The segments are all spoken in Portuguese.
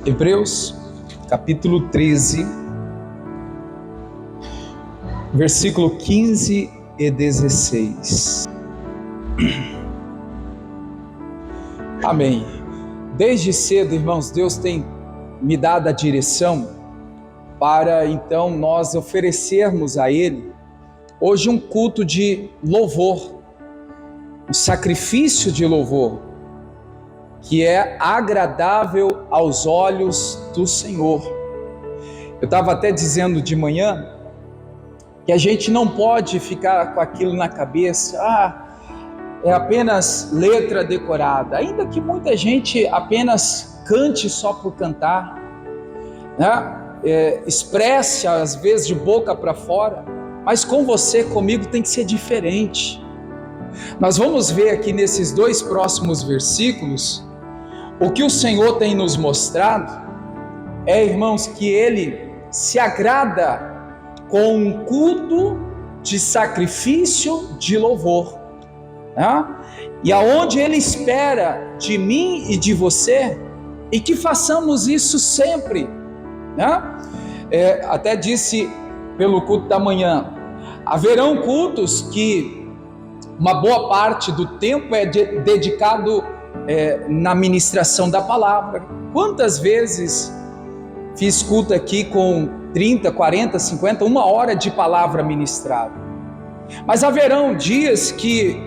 Hebreus, capítulo 13, versículo 15 e 16. Amém. Desde cedo, irmãos, Deus tem me dado a direção para então nós oferecermos a Ele hoje um culto de louvor, um sacrifício de louvor, que é agradável aos olhos do Senhor. Eu estava até dizendo de manhã que a gente não pode ficar com aquilo na cabeça, é apenas letra decorada, ainda que muita gente apenas cante só por cantar, né? Expresse às vezes de boca para fora, mas com você, comigo tem que ser diferente. Nós vamos ver aqui nesses dois próximos versículos o que o Senhor tem nos mostrado irmãos, que Ele se agrada com um culto de sacrifício de louvor, né? E aonde Ele espera de mim e de você, e que façamos isso sempre, né? Até disse pelo culto da manhã, haverão cultos que uma boa parte do tempo é dedicado na ministração da palavra. Quantas vezes fiz culto aqui com 30, 40, 50, uma hora de palavra ministrada, mas haverão dias que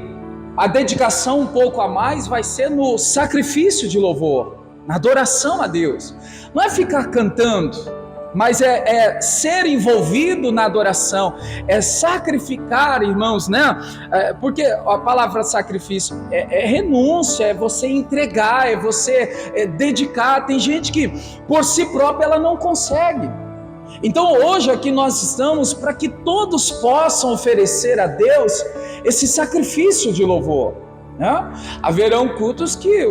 a dedicação um pouco a mais vai ser no sacrifício de louvor, na adoração a Deus. Não é ficar cantando, mas é ser envolvido na adoração, é sacrificar, irmãos, né? Porque a palavra sacrifício é renúncia, é você entregar, é você dedicar. Tem gente que por si própria ela não consegue. Então hoje aqui nós estamos para que todos possam oferecer a Deus esse sacrifício de louvor, né? Haverão cultos que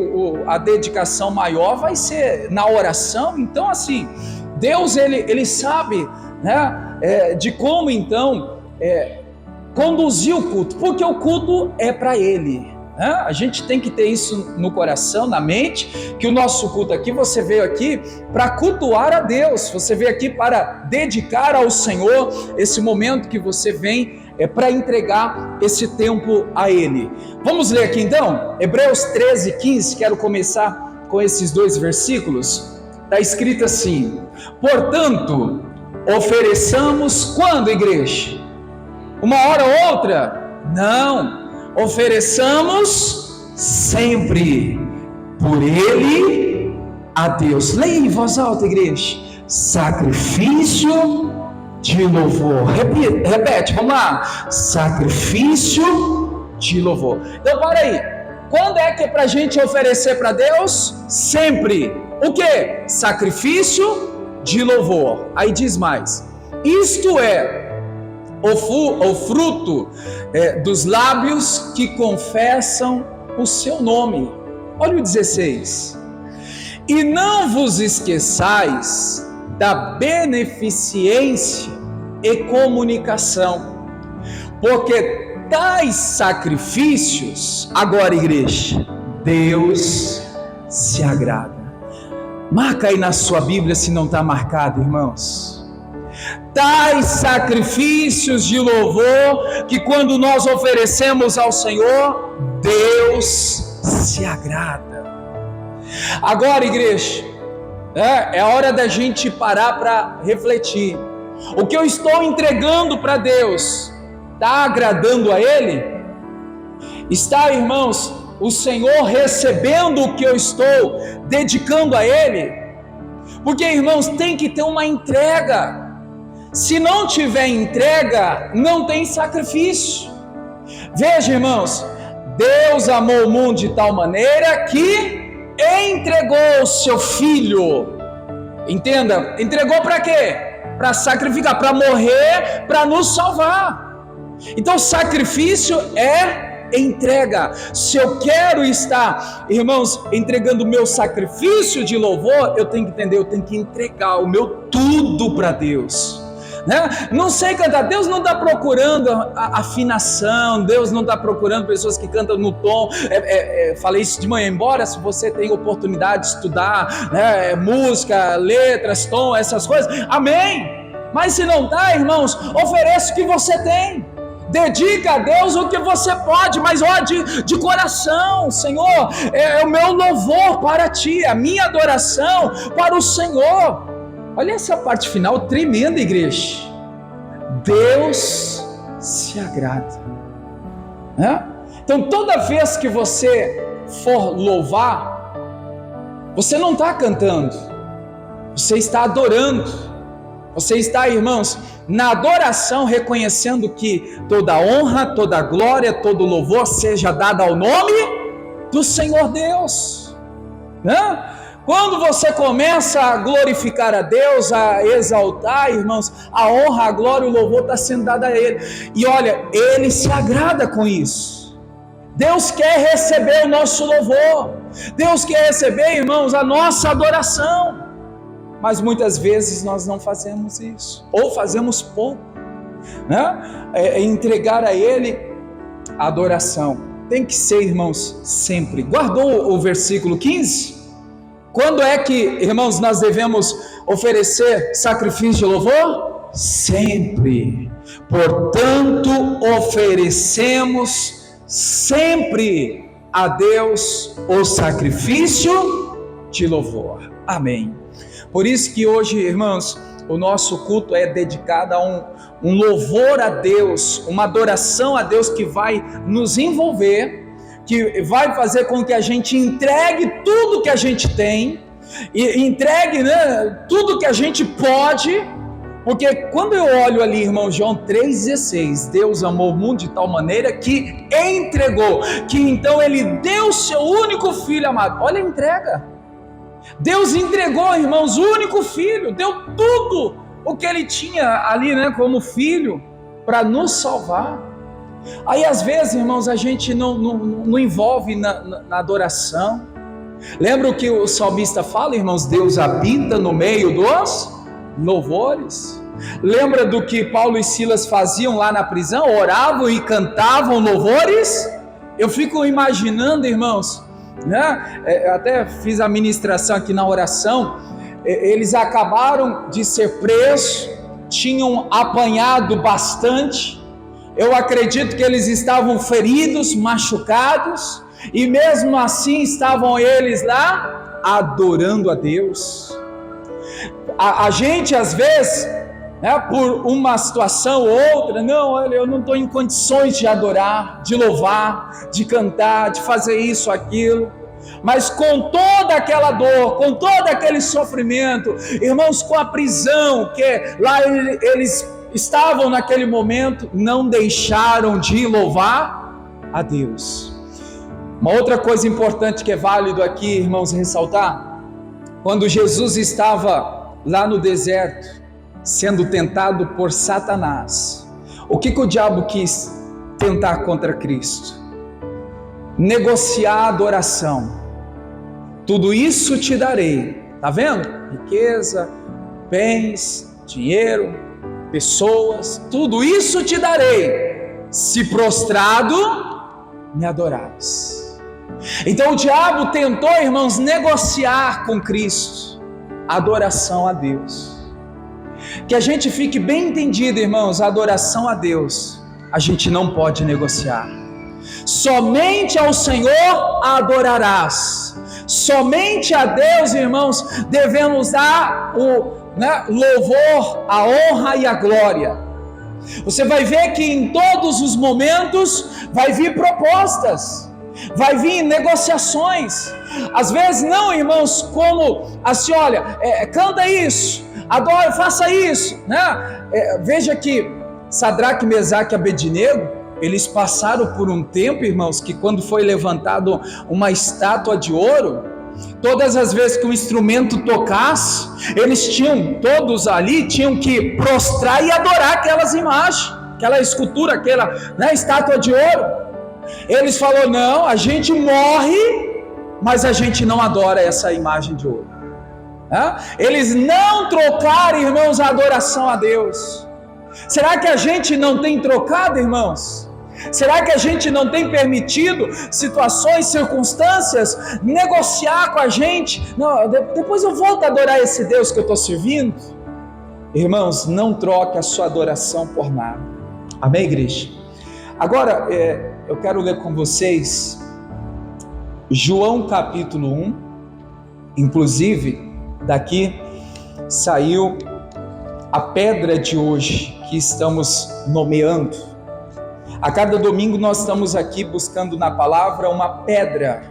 a dedicação maior vai ser na oração. Então assim, Deus ele sabe, né, de como então conduzir o culto, porque o culto é para Ele, né? A gente tem que ter isso no coração, na mente, que o nosso culto aqui, você veio aqui para cultuar a Deus, você veio aqui para dedicar ao Senhor esse momento que você vem para entregar esse tempo a Ele. Vamos ler aqui então, Hebreus 13, 15, quero começar com esses dois versículos. Está escrito assim: portanto, ofereçamos quando, igreja? Uma hora ou outra? Não, ofereçamos sempre por Ele a Deus. Leia em voz alta, igreja. Sacrifício de louvor. Repete, vamos lá. Sacrifício de louvor. Então, para aí. Quando é que é para a gente oferecer para Deus? Sempre. O que? Sacrifício de louvor. Aí diz mais: isto é o fruto dos lábios que confessam o seu nome. Olha o 16. E não vos esqueçais da beneficência e comunicação, porque tais sacrifícios, agora igreja, Deus se agrada. Marca aí na sua Bíblia se não está marcado, irmãos. Tais sacrifícios de louvor que quando nós oferecemos ao Senhor, Deus se agrada. Agora, igreja, é hora da gente parar para refletir. O que eu estou entregando para Deus está agradando a Ele? Está, irmãos, o Senhor recebendo o que eu estou dedicando a Ele? Porque, irmãos, tem que ter uma entrega. Se não tiver entrega, não tem sacrifício. Veja, irmãos, Deus amou o mundo de tal maneira que entregou o seu Filho. Entenda, entregou para quê? Para sacrificar, para morrer, para nos salvar. Então, sacrifício é entrega. Se eu quero estar, irmãos, entregando o meu sacrifício de louvor, eu tenho que entender, eu tenho que entregar o meu tudo para Deus. né? Não sei cantar. Deus não está procurando a afinação, Deus não está procurando pessoas que cantam no tom. Falei isso de manhã, embora se você tem oportunidade de estudar, né, música, letras, tom, essas coisas, amém. Mas se não dá, irmãos, ofereça o que você tem. Dedica a Deus o que você pode, mas de coração. Senhor, é o meu louvor para Ti, a minha adoração para o Senhor. Olha essa parte final tremenda, igreja. Deus se agrada, né? Então toda vez que você for louvar, você não está cantando, você está adorando. Você está, irmãos, na adoração, reconhecendo que toda honra, toda glória, todo louvor seja dado ao nome do Senhor Deus, né? Quando você começa a glorificar a Deus, a exaltar, irmãos, a honra, a glória, o louvor está sendo dado a Ele. E olha, Ele se agrada com isso. Deus quer receber o nosso louvor. Deus quer receber, irmãos, a nossa adoração. Mas muitas vezes nós não fazemos isso, ou fazemos pouco, né? Entregar a Ele a adoração tem que ser, irmãos, sempre. Guardou o versículo 15? Quando é que, irmãos, nós devemos oferecer sacrifício de louvor? Sempre. Portanto, oferecemos sempre a Deus o sacrifício de louvor. Amém. Por isso que hoje, irmãos, o nosso culto é dedicado a um louvor a Deus, uma adoração a Deus que vai nos envolver, que vai fazer com que a gente entregue tudo que a gente tem, e entregue, né, tudo que a gente pode, porque quando eu olho ali, irmão, João 3,16, Deus amou o mundo de tal maneira que entregou, que então Ele deu o seu único Filho amado. Olha a entrega. Deus entregou, irmãos, o único Filho, deu tudo o que Ele tinha ali, né, como Filho, para nos salvar. Aí às vezes, irmãos, a gente não envolve na adoração. Lembra o que o salmista fala, irmãos? Deus habita no meio dos louvores. Lembra do que Paulo e Silas faziam lá na prisão? Oravam e cantavam louvores. Eu fico imaginando, irmãos, né? Até fiz a ministração aqui na oração. Eles acabaram de ser presos, tinham apanhado bastante. Eu acredito que eles estavam feridos, machucados, e mesmo assim estavam eles lá adorando a Deus. A gente às vezes, né, por uma situação ou outra, não, olha, eu não estou em condições de adorar, de louvar, de cantar, de fazer isso, aquilo. Mas com toda aquela dor, com todo aquele sofrimento, irmãos, com a prisão, que lá eles estavam naquele momento, não deixaram de louvar a Deus. Uma outra coisa importante que é válido aqui, irmãos, ressaltar, quando Jesus estava lá no deserto, sendo tentado por Satanás, o que o diabo quis tentar contra Cristo? Negociar a adoração. Tudo isso te darei, tá vendo? Riqueza, bens, dinheiro, pessoas, tudo isso te darei, se prostrado me adorares. Então o diabo tentou, irmãos, negociar com Cristo a adoração a Deus. Que a gente fique bem entendido, irmãos, a adoração a Deus a gente não pode negociar. Somente ao Senhor adorarás. Somente a Deus, irmãos, devemos dar o louvor, a honra e a glória. Você vai ver que em todos os momentos vai vir propostas, vai vir negociações. Às vezes não, irmãos, como assim, olha, canta isso, adora, faça isso, né? Veja que Sadraque, Mesaque e Abednego, eles passaram por um tempo, irmãos, que quando foi levantado uma estátua de ouro, todas as vezes que o instrumento tocasse, eles todos ali tinham que prostrar e adorar aquelas imagens, aquela escultura, aquela estátua de ouro. Eles falaram, não, a gente morre, mas a gente não adora essa imagem de ouro. Eles não trocaram, irmãos, a adoração a Deus. Será que a gente não tem trocado, irmãos? Será que a gente não tem permitido situações, circunstâncias negociar com a gente? Não, depois eu volto a adorar esse Deus que eu estou servindo. Irmãos, não troque a sua adoração por nada. Amém, igreja? Agora, eu quero ler com vocês João capítulo 1. Inclusive, daqui saiu a pedra de hoje que estamos nomeando. A cada domingo nós estamos aqui buscando na palavra uma pedra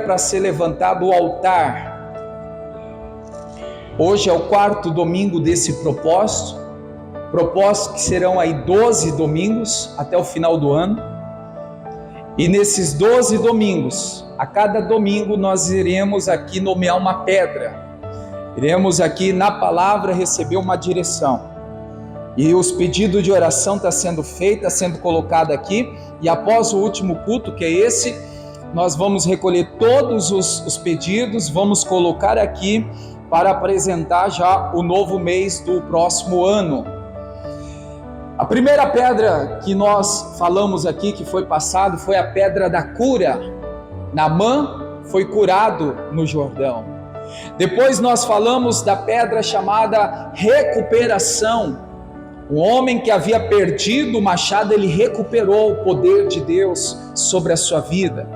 para ser levantada ao altar. Hoje é o 4º domingo desse propósito que serão aí 12 domingos até o final do ano. E nesses 12 domingos, a cada domingo nós iremos aqui nomear uma pedra. Iremos aqui na palavra receber uma direção. E os pedidos de oração estão sendo feitos, está sendo colocado aqui. E após o último culto, que é esse, nós vamos recolher todos os pedidos, vamos colocar aqui para apresentar já o novo mês do próximo ano. A primeira pedra que nós falamos aqui, que foi passado, foi a pedra da cura. Naamã foi curado no Jordão. Depois nós falamos da pedra chamada recuperação. Um homem que havia perdido o machado, ele recuperou o poder de Deus sobre a sua vida.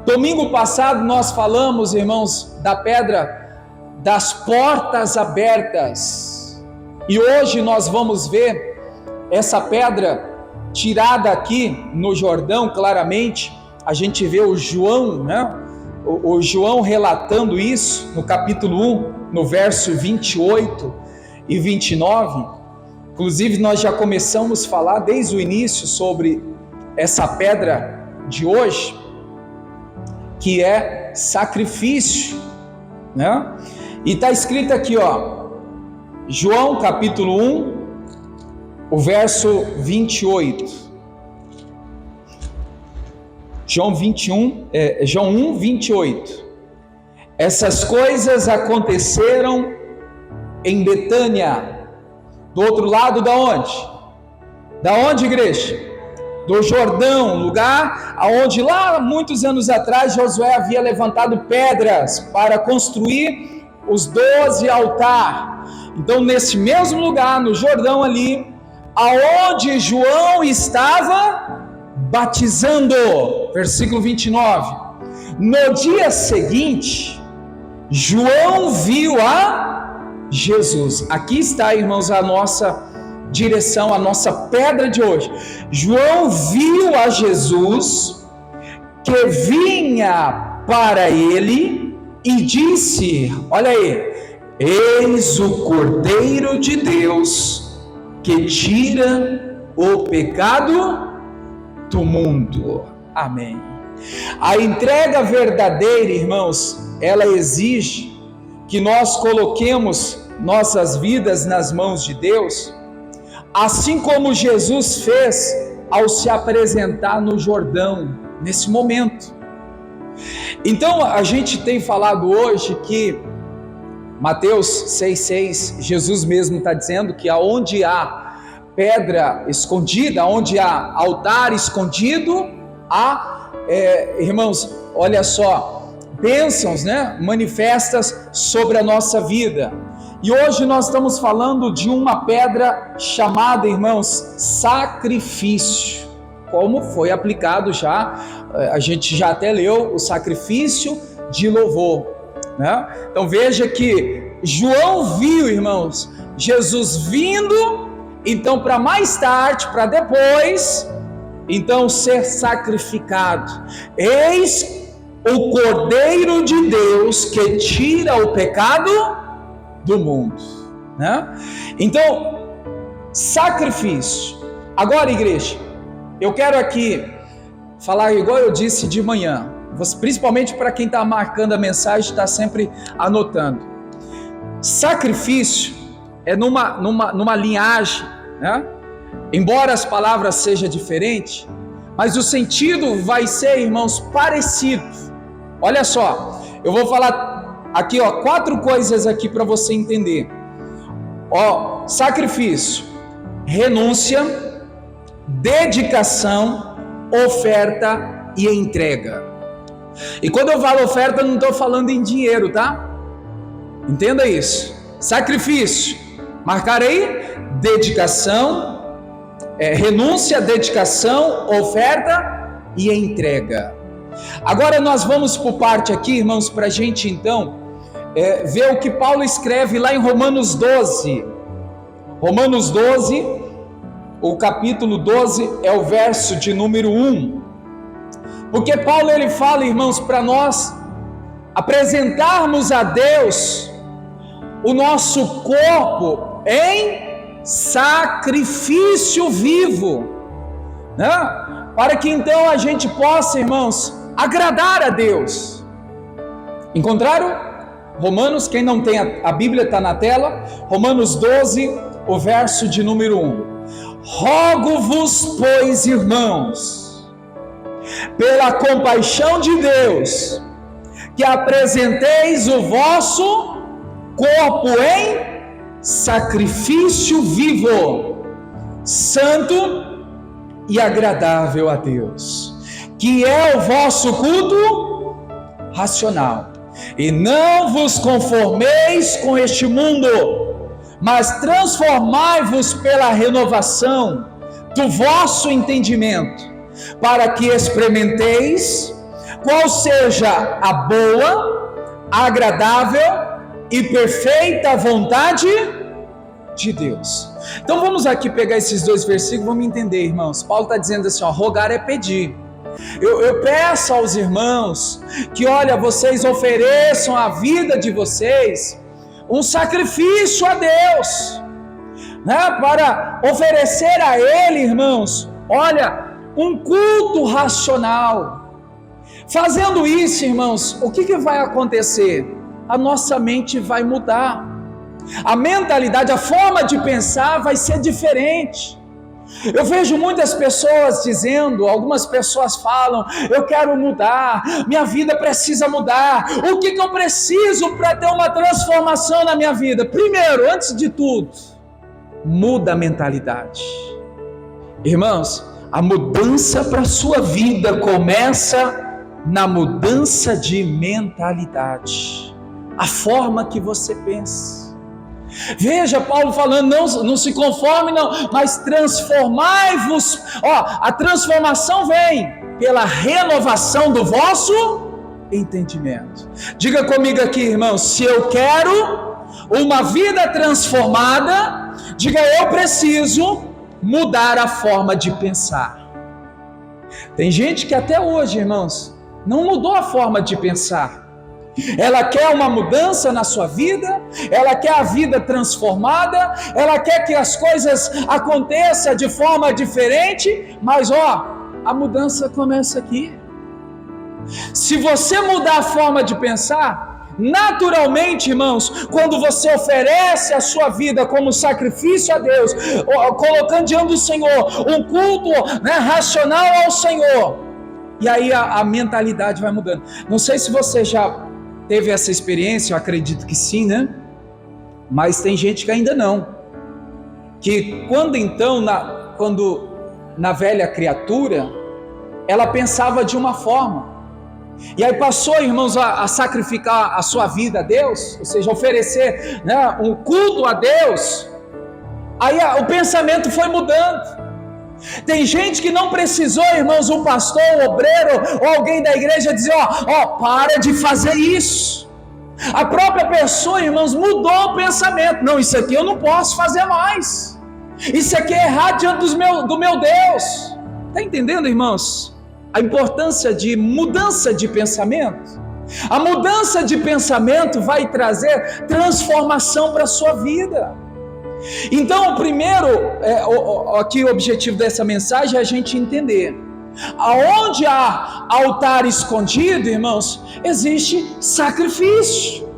Domingo passado nós falamos, irmãos, da pedra das portas abertas. E hoje nós vamos ver essa pedra tirada aqui no Jordão, claramente. A gente vê o João, né? O João relatando isso no capítulo 1, no verso 28 e 29. Inclusive nós já começamos a falar desde o início sobre essa pedra de hoje, que é sacrifício, né? E está escrito aqui, ó, João capítulo 1, o verso 28. João 1, 28. Essas coisas aconteceram em Betânia, do outro lado da onde? Da onde, igreja? Do Jordão, lugar aonde lá muitos anos atrás Josué havia levantado pedras para construir os 12 altares. Então nesse mesmo lugar, no Jordão ali, aonde João estava batizando, versículo 29, no dia seguinte, João viu a Jesus. Aqui está, irmãos, a nossa direção, a nossa pedra de hoje. João viu a Jesus que vinha para ele e disse, olha aí, eis o Cordeiro de Deus que tira o pecado do mundo. Amém. A entrega verdadeira, irmãos, ela exige que nós coloquemos nossas vidas nas mãos de Deus, assim como Jesus fez ao se apresentar no Jordão, nesse momento. Então a gente tem falado hoje que Mateus 6,6, Jesus mesmo está dizendo que aonde há pedra escondida, onde há altar escondido, há, irmãos, olha só, bênçãos, né, manifestas sobre a nossa vida. E hoje nós estamos falando de uma pedra chamada, irmãos, sacrifício, como foi aplicado já, a gente já até leu o sacrifício de louvor, né? Então veja que João viu, irmãos, Jesus vindo, então para mais tarde, para depois, então ser sacrificado. Eis o Cordeiro de Deus que tira o pecado do mundo, né? Então, sacrifício. Agora, igreja, eu quero aqui falar igual eu disse de manhã, principalmente para quem está marcando a mensagem, está sempre anotando. Sacrifício é numa linhagem, né? Embora as palavras sejam diferentes, mas o sentido vai ser, irmãos, parecido. Olha só, eu vou falar aqui, ó, 4 coisas aqui para você entender. Ó, sacrifício, renúncia, dedicação, oferta e entrega. E quando eu falo oferta, eu não estou falando em dinheiro, tá? Entenda isso. Sacrifício, marcar aí, dedicação, renúncia, dedicação, oferta e entrega. Agora nós vamos por parte aqui, irmãos, para a gente então ver o que Paulo escreve lá em Romanos 12. Romanos 12, o capítulo 12 é o verso de número 1. Porque Paulo ele fala, irmãos, para nós apresentarmos a Deus o nosso corpo em sacrifício vivo, né? Para que então a gente possa, irmãos, agradar a Deus. Encontraram? Romanos, quem não tem a Bíblia está na tela, Romanos 12, o verso de número 1. Rogo-vos, pois, irmãos, pela compaixão de Deus, que apresenteis o vosso corpo em sacrifício vivo, santo e agradável a Deus, que é o vosso culto racional. E não vos conformeis com este mundo, mas transformai-vos pela renovação do vosso entendimento, para que experimenteis qual seja a boa, agradável e perfeita vontade de Deus. Então vamos aqui pegar esses dois versículos, vamos entender, irmãos. Paulo está dizendo assim, ó, rogar é pedir. Eu peço aos irmãos que, olha, vocês ofereçam a vida de vocês um sacrifício a Deus, né? Para oferecer a Ele, irmãos, olha, um culto racional. Fazendo isso, irmãos, o que vai acontecer? A nossa mente vai mudar, a mentalidade, a forma de pensar vai ser diferente. Eu vejo muitas pessoas dizendo, algumas pessoas falam, eu quero mudar, minha vida precisa mudar. O que eu preciso para ter uma transformação na minha vida? Primeiro, antes de tudo, muda a mentalidade. Irmãos, a mudança para a sua vida começa na mudança de mentalidade, a forma que você pensa. Veja Paulo falando, não se conforme não, mas transformai-vos. A transformação vem pela renovação do vosso entendimento. Diga comigo aqui, irmãos, se eu quero uma vida transformada, diga, eu preciso mudar a forma de pensar. Tem gente que até hoje, irmãos, não mudou a forma de pensar. Ela quer uma mudança na sua vida, ela quer a vida transformada, ela quer que as coisas aconteçam de forma diferente, mas a mudança começa aqui. Se você mudar a forma de pensar, naturalmente, irmãos, quando você oferece a sua vida como sacrifício a Deus, colocando diante do Senhor um culto, racional ao Senhor, e aí a mentalidade vai mudando. Não sei se você já teve essa experiência, eu acredito que sim, né? Mas tem gente que ainda não. Que quando na velha criatura, ela pensava de uma forma. E aí passou, irmãos, a sacrificar a sua vida a Deus, ou seja, oferecer um culto a Deus. Aí o pensamento foi mudando. Tem gente que não precisou, irmãos, um pastor, um obreiro ou alguém da igreja dizer, para de fazer isso. A própria pessoa, irmãos, mudou o pensamento. Não, isso aqui eu não posso fazer mais. Isso aqui é errado diante do meu Deus. Está entendendo, irmãos? A importância de mudança de pensamento. A mudança de pensamento vai trazer transformação para a sua vida. Então, o primeiro, aqui o objetivo dessa mensagem é a gente entender, aonde há altar escondido, irmãos, existe sacrifício,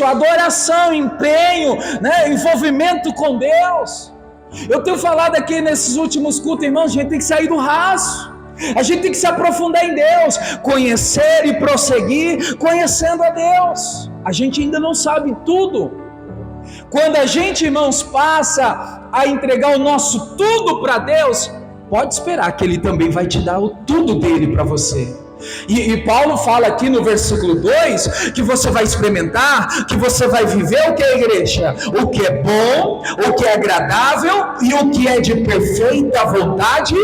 adoração, empenho, envolvimento com Deus. Eu tenho falado aqui nesses últimos cultos, irmãos, a gente tem que sair do raso, a gente tem que se aprofundar em Deus, conhecer e prosseguir conhecendo a Deus. A gente ainda não sabe tudo. Quando a gente, irmãos, passa a entregar o nosso tudo para Deus, pode esperar que Ele também vai te dar o tudo dele para você. E Paulo fala aqui no versículo 2 que você vai experimentar, que você vai viver o que é a igreja, o que é bom, o que é agradável e o que é de perfeita vontade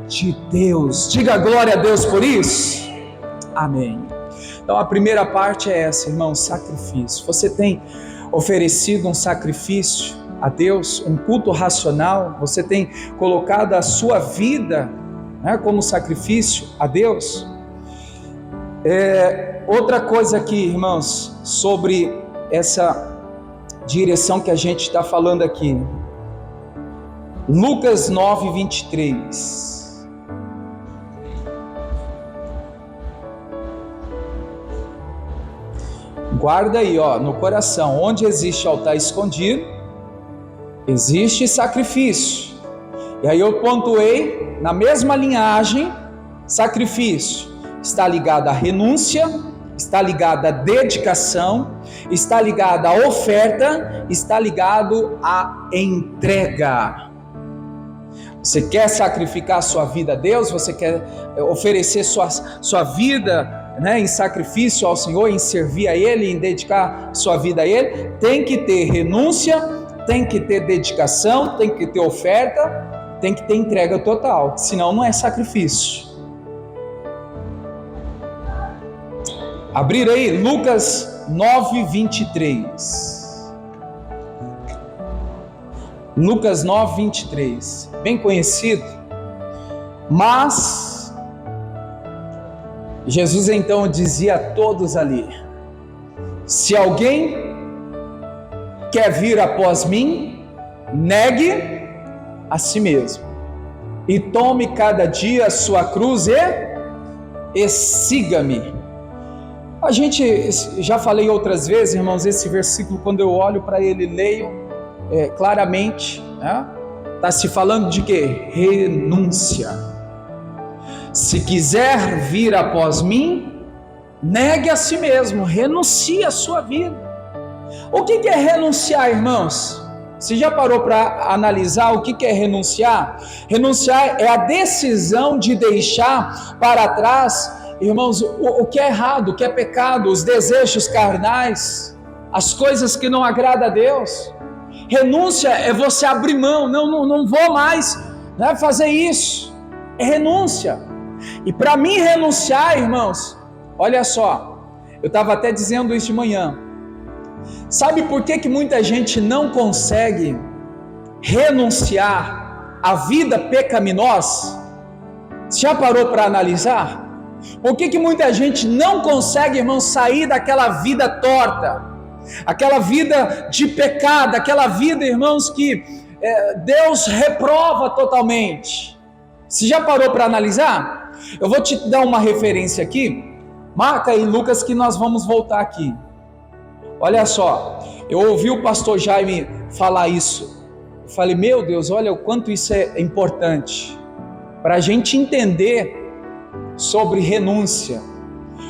de Deus. Diga glória a Deus por isso. Amém. Então a primeira parte é essa, irmão, sacrifício. Você tem oferecido um sacrifício a Deus, um culto racional? Você tem colocado a sua vida, né, como sacrifício a Deus? Outra coisa aqui, irmãos, sobre essa direção que a gente está falando aqui. Lucas 9, 23. Guarda aí, no coração. Onde existe altar escondido, existe sacrifício. E aí eu pontuei na mesma linhagem: sacrifício está ligado à renúncia, está ligado à dedicação, está ligado à oferta, está ligado à entrega. Você quer sacrificar a sua vida a Deus? Você quer oferecer sua vida, né, em sacrifício ao Senhor, em servir a Ele, em dedicar sua vida a Ele? Tem que ter renúncia, tem que ter dedicação, tem que ter oferta, tem que ter entrega total, senão não é sacrifício. Abrir aí, Lucas 9, 23. Lucas 9, 23. Bem conhecido. Mas Jesus então dizia a todos ali: se alguém quer vir após mim, negue a si mesmo e tome cada dia a sua cruz e siga-me. A gente, já falei outras vezes, irmãos, esse versículo, quando eu olho para ele, leio claramente, né? Está se falando de quê? Renúncia. Se quiser vir após mim, negue a si mesmo, renuncie a sua vida. O que é renunciar, irmãos? Você já parou para analisar o que é renunciar? Renunciar é a decisão de deixar para trás, irmãos, o que é errado, o que é pecado, os desejos carnais, as coisas que não agradam a Deus. Renúncia é você abrir mão, não vou mais, né, fazer isso, é renúncia. E para mim renunciar, irmãos, olha só, eu estava até dizendo isso de manhã, sabe por que muita gente não consegue renunciar à vida pecaminosa? Você já parou para analisar? Por que muita gente não consegue, irmão, sair daquela vida torta, aquela vida de pecado, aquela vida, irmãos, que Deus reprova totalmente? Você já parou para analisar? Eu vou te dar uma referência aqui, marca aí, Lucas, que nós vamos voltar aqui. Olha só, eu ouvi o pastor Jaime falar isso, eu falei, meu Deus, olha o quanto isso é importante, para a gente entender sobre renúncia.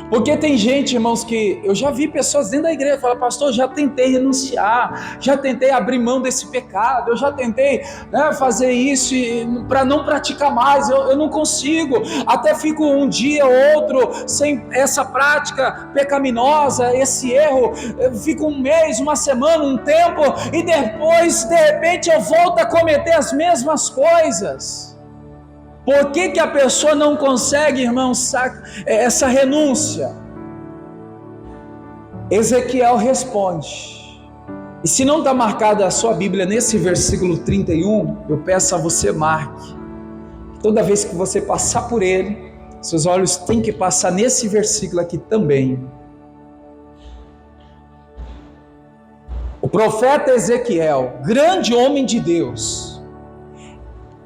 Porque tem gente, irmãos, que eu já vi pessoas dentro da igreja falar, pastor, já tentei renunciar, já tentei abrir mão desse pecado, eu já tentei, né, fazer isso para não praticar mais, eu não consigo, até fico um dia ou outro sem essa prática pecaminosa, esse erro, eu fico um mês, uma semana, um tempo, e depois, de repente, eu volto a cometer as mesmas coisas. Por que a pessoa não consegue, irmão, essa renúncia? Ezequiel responde, e se não está marcada a sua Bíblia nesse versículo 31, eu peço a você marque, toda vez que você passar por ele, seus olhos têm que passar nesse versículo aqui também. O profeta Ezequiel, grande homem de Deus,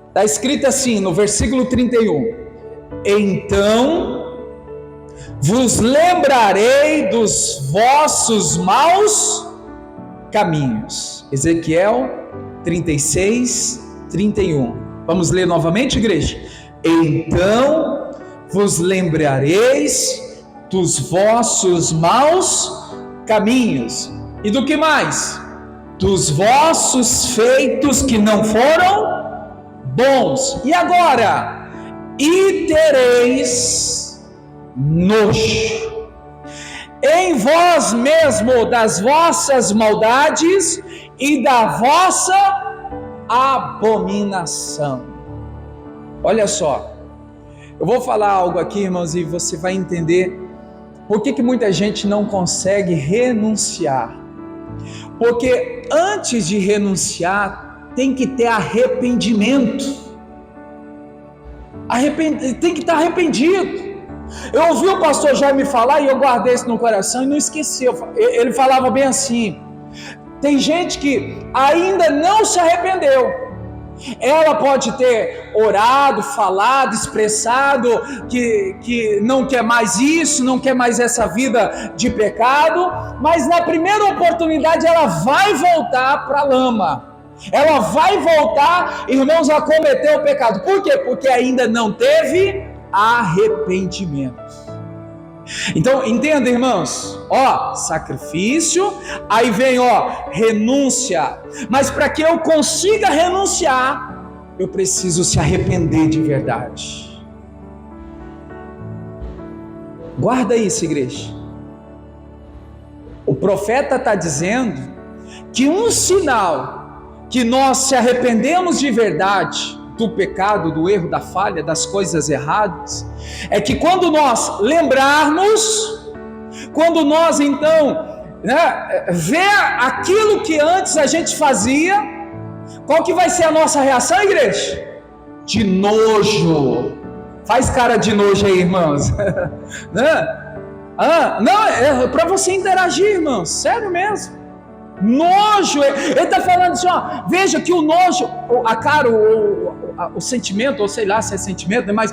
está escrito assim no versículo 31, então vos lembrarei dos vossos maus caminhos. Ezequiel 36, 31. Vamos ler novamente, igreja? Então vos lembrareis dos vossos maus caminhos. E do que mais? dos vossos feitos que não foram bons. E agora? E tereis nojo em vós mesmo das vossas maldades e da vossa abominação. Olha só, eu vou falar algo aqui, irmãos, e você vai entender por que muita gente não consegue renunciar. Porque antes de renunciar, tem que ter arrependimento. Tem que estar arrependido. Eu ouvi o pastor Jaime falar e eu guardei isso no coração e não esqueci. Ele falava bem assim: tem gente que ainda não se arrependeu. Ela pode ter orado, falado, expressado que não quer mais isso, não quer mais essa vida de pecado, mas na primeira oportunidade ela vai voltar para a lama. Ela vai voltar, irmãos, a cometer o pecado. Por quê? Porque ainda não teve arrependimento. Então, entenda, irmãos, sacrifício, aí vem, renúncia. Mas para que eu consiga renunciar, eu preciso se arrepender de verdade. Guarda isso, igreja. O profeta está dizendo que um sinal que nós se arrependemos de verdade do pecado, do erro, da falha, das coisas erradas, é que quando nós lembrarmos, quando nós então ver aquilo que antes a gente fazia, qual que vai ser a nossa reação, igreja? De nojo. Faz cara de nojo aí, irmãos. Não, é para você interagir, irmãos, sério mesmo. Nojo, ele está falando assim, veja que o nojo, a cara, o sentimento, ou sei lá se é sentimento, mas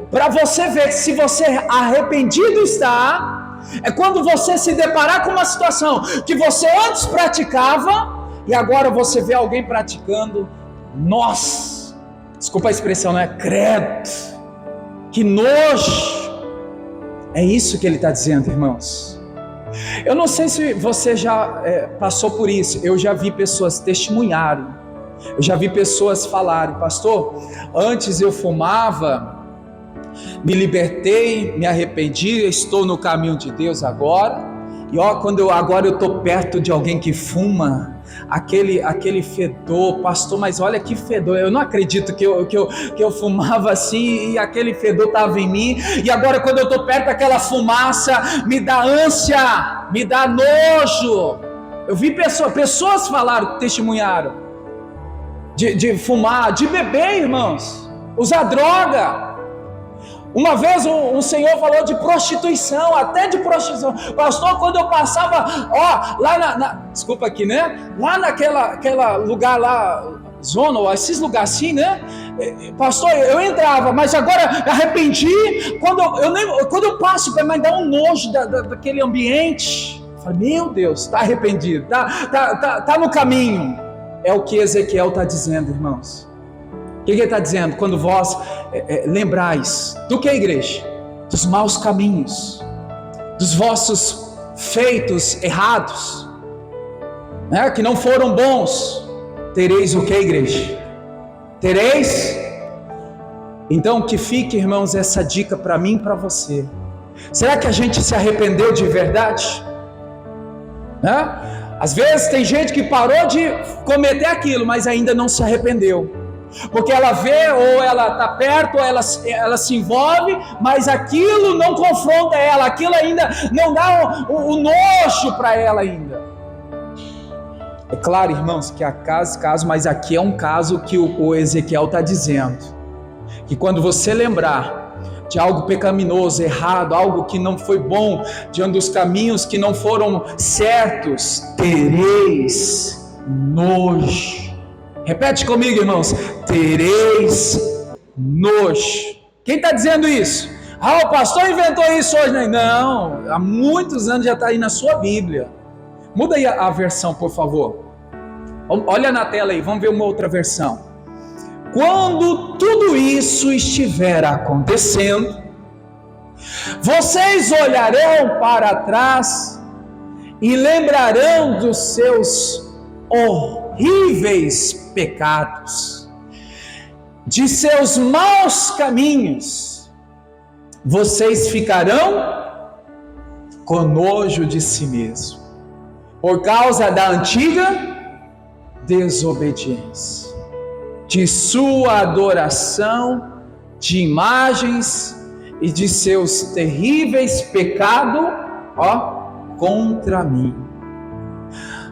para você ver se você arrependido está, é quando você se deparar com uma situação que você antes praticava e agora você vê alguém praticando. Nossa, desculpa a expressão, não é? Credo, que nojo. É isso que ele está dizendo, irmãos. Eu não sei se você já passou por isso. Eu já vi pessoas testemunharem, eu já vi pessoas falarem: pastor, antes eu fumava, me libertei, me arrependi, estou no caminho de Deus agora. E agora eu estou perto de alguém que fuma, aquele fedor, pastor, mas olha que fedor, eu não acredito que eu fumava assim e aquele fedor estava em mim, e agora quando eu estou perto daquela fumaça, me dá ânsia, me dá nojo. Eu vi pessoas falaram, testemunharam, de fumar, de beber, irmãos, usar droga. Uma vez um senhor falou de prostituição, até de prostituição. Pastor, quando eu passava, lá desculpa aqui, né? Lá naquela lugar lá, zona, ou esses lugares assim, né? Pastor, eu entrava, mas agora me arrependi. Quando eu passo, mas dá um nojo daquele ambiente. Eu falei, meu Deus, está arrependido, tá no caminho. É o que Ezequiel está dizendo, irmãos. O que ele está dizendo? Quando vós lembrais do que, igreja? Dos maus caminhos, dos vossos feitos errados, que não foram bons, tereis o que, igreja? Tereis? Então que fique, irmãos, essa dica para mim e para você. Será que a gente se arrependeu de verdade? Às vezes tem gente que parou de cometer aquilo, mas ainda não se arrependeu. Porque ela vê, ou ela está perto, ou ela se envolve, mas aquilo não confronta ela, aquilo ainda não dá o nojo para ela ainda. É claro, irmãos, que há caso, mas aqui é um caso que o Ezequiel está dizendo, que quando você lembrar de algo pecaminoso, errado, algo que não foi bom, de um dos caminhos que não foram certos, tereis nojo. Repete comigo, irmãos, tereis nojo. Quem está dizendo isso? O pastor inventou isso hoje, né? Não, há muitos anos já está aí na sua Bíblia. Muda aí a versão, por favor. Olha na tela aí, vamos ver uma outra versão. Quando tudo isso estiver acontecendo, vocês olharão para trás e lembrarão dos seus horríveis pecados, de seus maus caminhos, vocês ficarão com nojo de si mesmo, por causa da antiga desobediência, de sua adoração de imagens e de seus terríveis pecados, contra mim.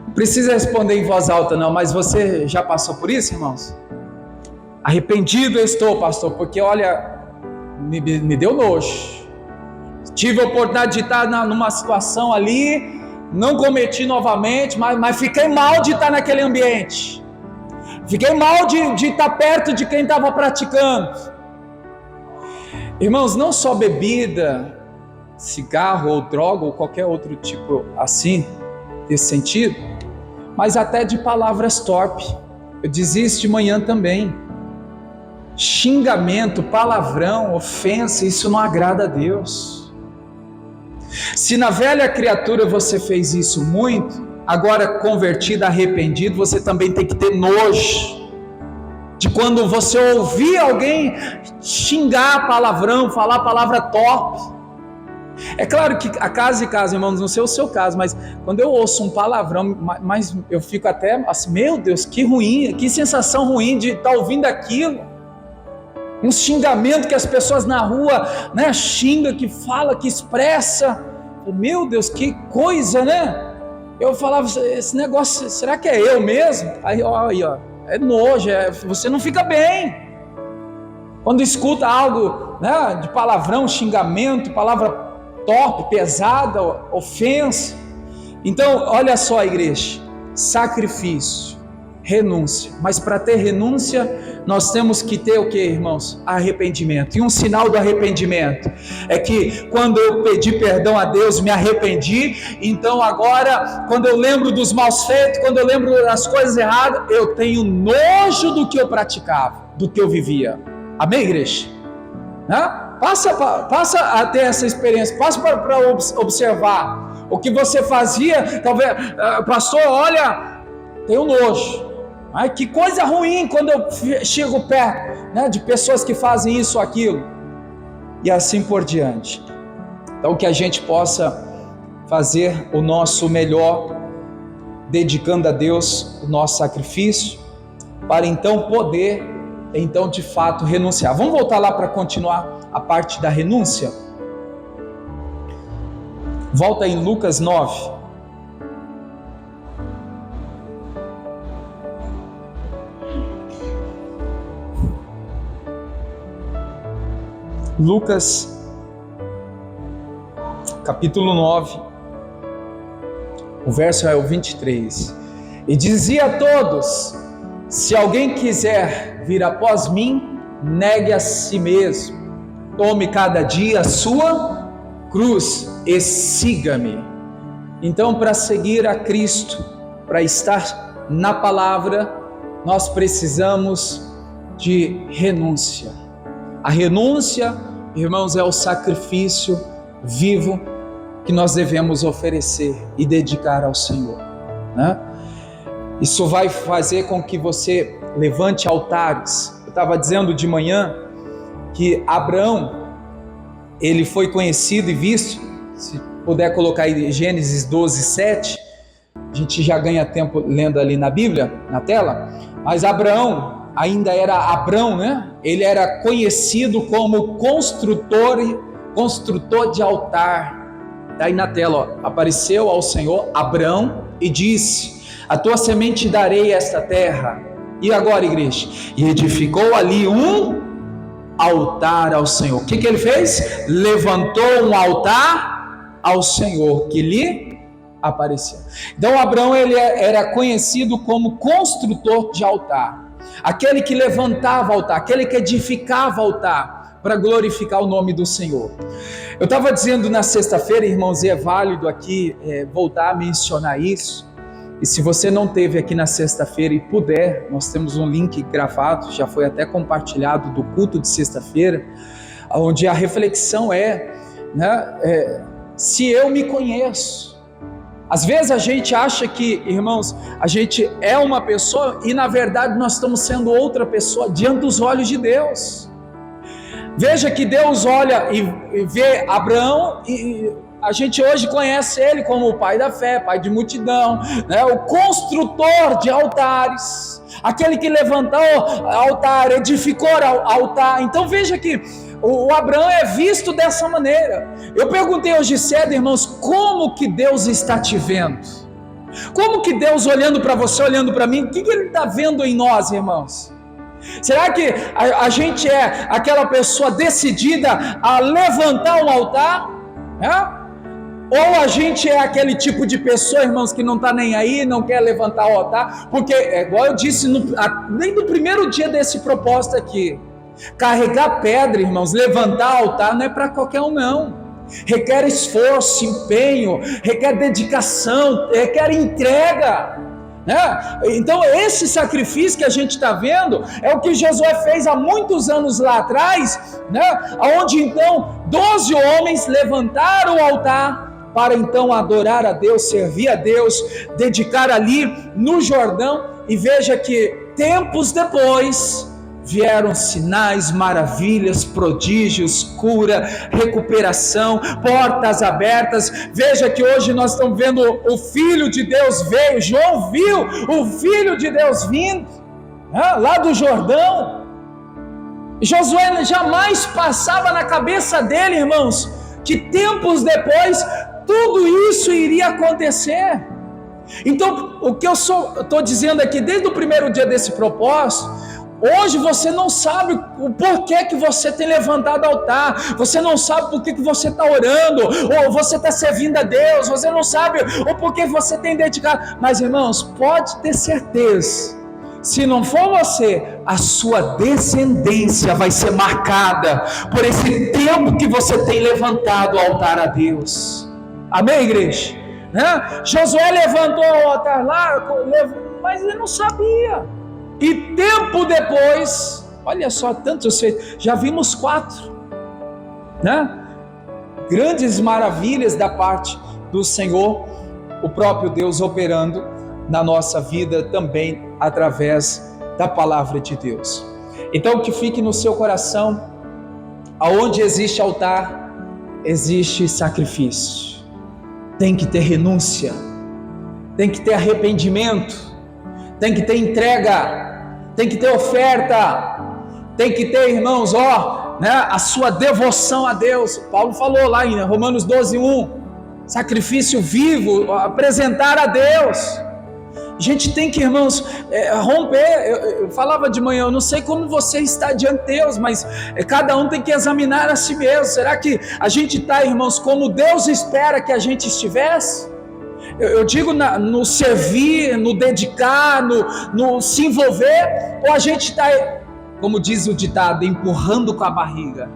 Não precisa responder em voz alta não, mas você já passou por isso, irmãos? Arrependido eu estou, pastor, porque olha, me deu nojo. Tive a oportunidade de estar numa situação ali, não cometi novamente, mas fiquei mal de estar naquele ambiente. Fiquei mal de estar perto de quem estava praticando. Irmãos, não só bebida, cigarro ou droga ou qualquer outro tipo assim, desse sentido, mas até de palavras torpes. Eu dizia isso de manhã também. Xingamento, palavrão, ofensa, isso não agrada a Deus. Se na velha criatura você fez isso muito, agora convertido, arrependido, você também tem que ter nojo de quando você ouvir alguém xingar palavrão, falar palavra torpe. É claro que a casa e casa, irmãos, não sei o seu caso, mas quando eu ouço um palavrão, mas eu fico até assim, meu Deus, que ruim, que sensação ruim de estar ouvindo aquilo. Um xingamento que as pessoas na rua, né, xinga, que fala, que expressa. Meu Deus, que coisa, né? Eu falava, esse negócio, será que é eu mesmo? Aí, ó, é nojo, você não fica bem. Quando escuta algo, né, de palavrão, xingamento, palavra torpe, pesada, ofensa. Então, olha só, igreja, sacrifício, renúncia, mas para ter renúncia, nós temos que ter o que, irmãos? Arrependimento. E um sinal do arrependimento é que quando eu pedi perdão a Deus, me arrependi, então agora, quando eu lembro dos maus feitos, quando eu lembro das coisas erradas, eu tenho nojo do que eu praticava, do que eu vivia. Amém, igreja? Passa a ter essa experiência, passa para observar o que você fazia. Talvez, pastor, olha, tenho nojo. Ai, que coisa ruim quando eu chego perto, né, de pessoas que fazem isso ou aquilo, e assim por diante. Então que a gente possa fazer o nosso melhor, dedicando a Deus o nosso sacrifício, para então poder, de fato renunciar. Vamos voltar lá para continuar a parte da renúncia? Volta em Lucas 9. Lucas, capítulo 9, o verso é o 23. E dizia a todos: se alguém quiser vir após mim, negue a si mesmo, tome cada dia a sua cruz e siga-me. Então, para seguir a Cristo, para estar na palavra, nós precisamos de renúncia. A renúncia, irmãos, é o sacrifício vivo que nós devemos oferecer e dedicar ao Senhor, né? Isso vai fazer com que você levante altares. Eu estava dizendo de manhã que Abraão, ele foi conhecido e visto, se puder colocar aí Gênesis 12, 7, a gente já ganha tempo lendo ali na Bíblia, na tela, mas Abraão ainda era Abrão, né? Ele era conhecido como construtor de altar. Daí na tela, apareceu ao Senhor Abrão e disse: a tua semente darei esta terra. E agora, igreja? E edificou ali um altar ao Senhor. O que ele fez? Levantou um altar ao Senhor que lhe apareceu. Então Abrão, ele era conhecido como construtor de altar. Aquele que levantava altar, aquele que edificava altar para glorificar o nome do Senhor. Eu estava dizendo na sexta-feira, irmãos, e é válido aqui voltar a mencionar isso, e se você não teve aqui na sexta-feira e puder, nós temos um link gravado, já foi até compartilhado, do culto de sexta-feira, onde a reflexão se eu me conheço, Às vezes a gente acha que, irmãos, a gente é uma pessoa e na verdade nós estamos sendo outra pessoa diante dos olhos de Deus. Veja que Deus olha e vê Abraão, e a gente hoje conhece ele como o pai da fé, pai de multidão, né? O construtor de altares, aquele que levantou altar, edificou altar. Então veja que o Abraão é visto dessa maneira. Eu perguntei hoje cedo, irmãos, como que Deus está te vendo? Como que Deus olhando para você, olhando para mim, o que Ele está vendo em nós, irmãos? Será que a gente é aquela pessoa decidida a levantar um altar? Ou a gente é aquele tipo de pessoa, irmãos, que não está nem aí, não quer levantar o altar? Porque, igual eu disse, nem no primeiro dia desse propósito aqui, carregar pedra, irmãos, levantar altar não é para qualquer um, não. Requer esforço, empenho, requer dedicação, requer entrega. Então esse sacrifício que a gente está vendo é o que Josué fez há muitos anos lá atrás, onde então 12 homens levantaram o altar para então adorar a Deus, servir a Deus, dedicar ali no Jordão. E veja que tempos depois vieram sinais, maravilhas, prodígios, cura, recuperação, portas abertas. Veja que hoje nós estamos vendo o Filho de Deus veio, João viu o Filho de Deus vindo, lá do Jordão. Josué jamais passava na cabeça dele, irmãos, que tempos depois tudo isso iria acontecer. Então, o que eu estou dizendo aqui, desde o primeiro dia desse propósito, hoje você não sabe o porquê que você tem levantado altar, você não sabe por que você está orando, ou você está servindo a Deus, você não sabe o porquê você tem dedicado, mas irmãos, pode ter certeza, se não for você, a sua descendência vai ser marcada por esse tempo que você tem levantado o altar a Deus. Amém, igreja? Josué levantou o altar lá, mas ele não sabia. E tempo depois, olha só, tantos feitos, já vimos 4, grandes maravilhas da parte do Senhor, o próprio Deus operando na nossa vida também através da palavra de Deus. Então que fique no seu coração, aonde existe altar, existe sacrifício, tem que ter renúncia, tem que ter arrependimento, tem que ter entrega, tem que ter oferta, tem que ter, irmãos, a sua devoção a Deus. Paulo falou lá em Romanos 12:1, sacrifício vivo, apresentar a Deus. A gente tem que, irmãos, romper. Eu falava de manhã, eu não sei como você está diante de Deus, mas cada um tem que examinar a si mesmo. Será que a gente está, irmãos, como Deus espera que a gente estivesse? Eu digo no servir, no dedicar, no se envolver, ou a gente está, como diz o ditado, empurrando com a barriga?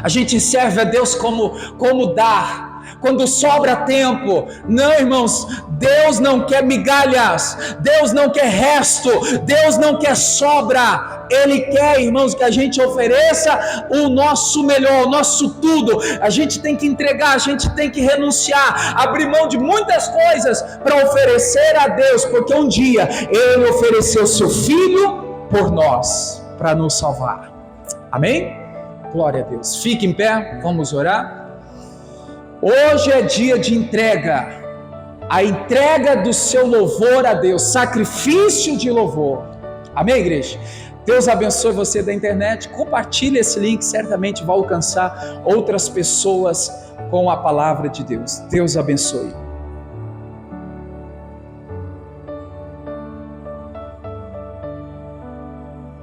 A gente serve a Deus como dar, quando sobra tempo. Não, irmãos, Deus não quer migalhas, Deus não quer resto, Deus não quer sobra. Ele quer, irmãos, que a gente ofereça o nosso melhor, o nosso tudo. A gente tem que entregar, a gente tem que renunciar, abrir mão de muitas coisas para oferecer a Deus, porque um dia Ele ofereceu seu Filho por nós, para nos salvar. Amém? Glória a Deus. Fique em pé, vamos orar. Hoje é dia de entrega, a entrega do seu louvor a Deus, sacrifício de louvor. Amém, igreja? Deus abençoe você da internet, compartilhe esse link, certamente vai alcançar outras pessoas com a palavra de Deus. Deus abençoe.